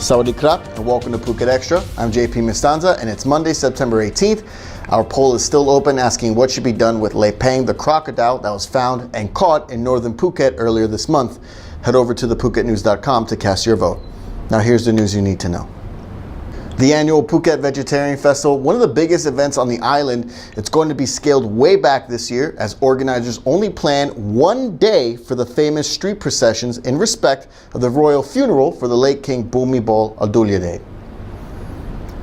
Sawadee krap and welcome to Phuket Extra. I'm JP Mestanza and it's Monday, September 18th. Our poll is still open asking what should be done with Lepang, the crocodile that was found and caught in northern Phuket earlier this month. Head over to thephuketnews.com to cast your vote. Now here's the news you need to know. The annual Phuket Vegetarian Festival, one of the biggest events on the island, it's going to be scaled way back this year as organizers only plan one day for the famous street processions in respect of the royal funeral for the late King Bhumibol Adulyadej.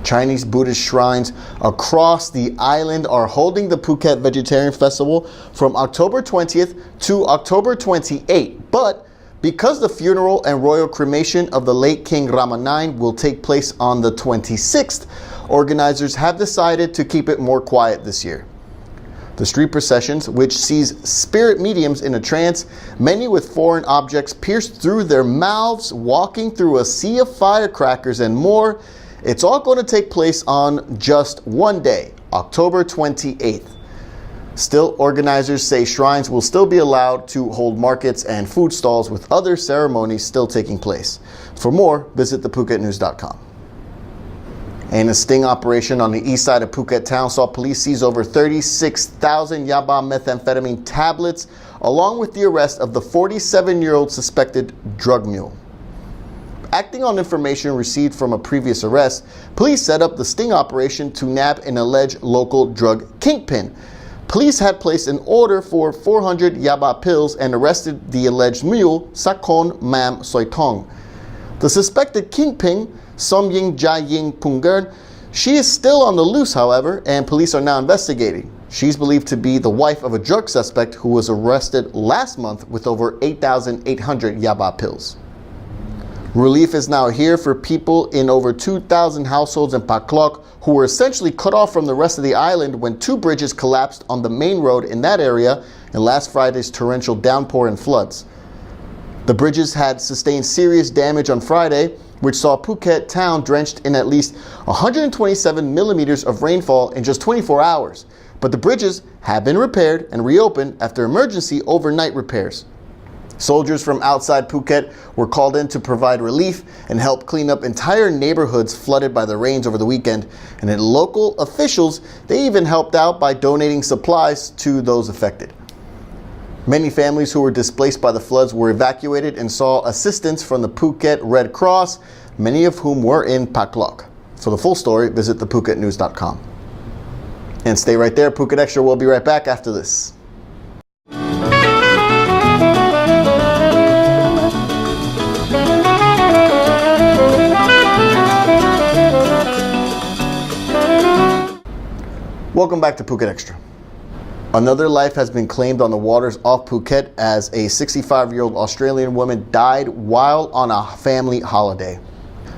Chinese Buddhist shrines across the island are holding the Phuket Vegetarian Festival from October 20th to October 28th, but because the funeral and royal cremation of the late King Rama IX will take place on the 26th, organizers have decided to keep it more quiet this year. The street processions, which sees spirit mediums in a trance, many with foreign objects pierced through their mouths, walking through a sea of firecrackers and more, it's all going to take place on just one day, October 28th. Still, organizers say shrines will still be allowed to hold markets and food stalls with other ceremonies still taking place. For more, visit thephuketnews.com. And a sting operation on the east side of Phuket town saw police seize over 36,000 yaba methamphetamine tablets, along with the arrest of the 47-year-old suspected drug mule. Acting on information received from a previous arrest, police set up the sting operation to nab an alleged local drug kingpin. Police had placed an order for 400 yaba pills and arrested the alleged mule, Sakon Mam Soitong. The suspected kingpin, Somying Jaying Pungern, she is still on the loose, however, and police are now investigating. She's believed to be the wife of a drug suspect who was arrested last month with over 8,800 yaba pills. Relief is now here for people in over 2,000 households in Pak Lok who were essentially cut off from the rest of the island when two bridges collapsed on the main road in that area in last Friday's torrential downpour and floods. The bridges had sustained serious damage on Friday, which saw Phuket town drenched in at least 127 millimeters of rainfall in just 24 hours. But the bridges have been repaired and reopened after emergency overnight repairs. Soldiers from outside Phuket were called in to provide relief and help clean up entire neighborhoods flooded by the rains over the weekend. And then local officials, they even helped out by donating supplies to those affected. Many families who were displaced by the floods were evacuated and saw assistance from the Phuket Red Cross, many of whom were in Pak Lok. For the full story, visit thephuketnews.com. And stay right there, Phuket Extra will be right back after this. Welcome back to Phuket Extra. Another life has been claimed on the waters off Phuket as a 65-year-old Australian woman died while on a family holiday.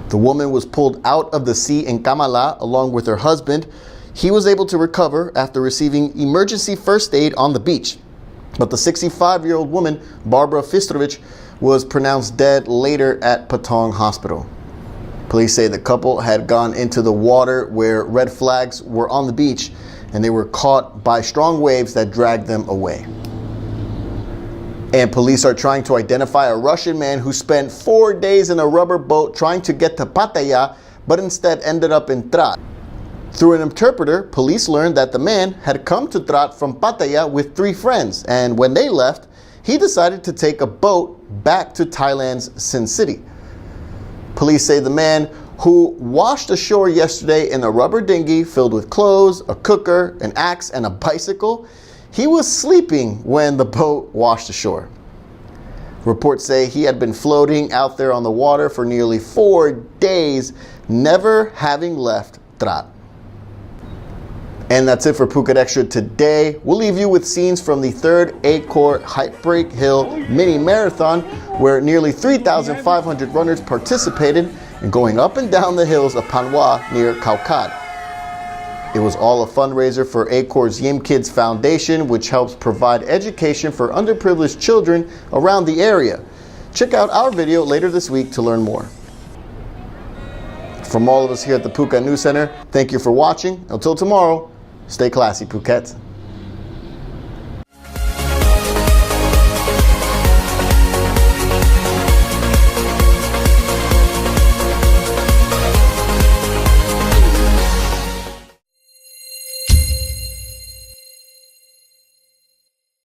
The woman was pulled out of the sea in Kamala along with her husband. He was able to recover after receiving emergency first aid on the beach. But the 65-year-old woman, Barbara Fistrovich, was pronounced dead later at Patong Hospital. Police say the couple had gone into the water where red flags were on the beach and they were caught by strong waves that dragged them away. And police are trying to identify a Russian man who spent 4 days in a rubber boat trying to get to Pattaya, but instead ended up in Trat. Through an interpreter, police learned that the man had come to Trat from Pattaya with 3 friends, and when they left, he decided to take a boat back to Thailand's Sin City. Police say the man, who washed ashore yesterday in a rubber dinghy filled with clothes, a cooker, an axe, and a bicycle, he was sleeping when the boat washed ashore. Reports say he had been floating out there on the water for nearly 4 days, never having left Trat. And that's it for Phuket Extra today. We'll leave you with scenes from the 3rd ACCOR Heartbreak Hill Mini-Marathon, where nearly 3,500 runners participated in going up and down the hills of Panwa near Khao Khat. It was all a fundraiser for ACCOR's Yim Kids Foundation, which helps provide education for underprivileged children around the area. Check out our video later this week to learn more. From all of us here at the Phuket News Center, thank you for watching. Until tomorrow, stay classy, Phuket.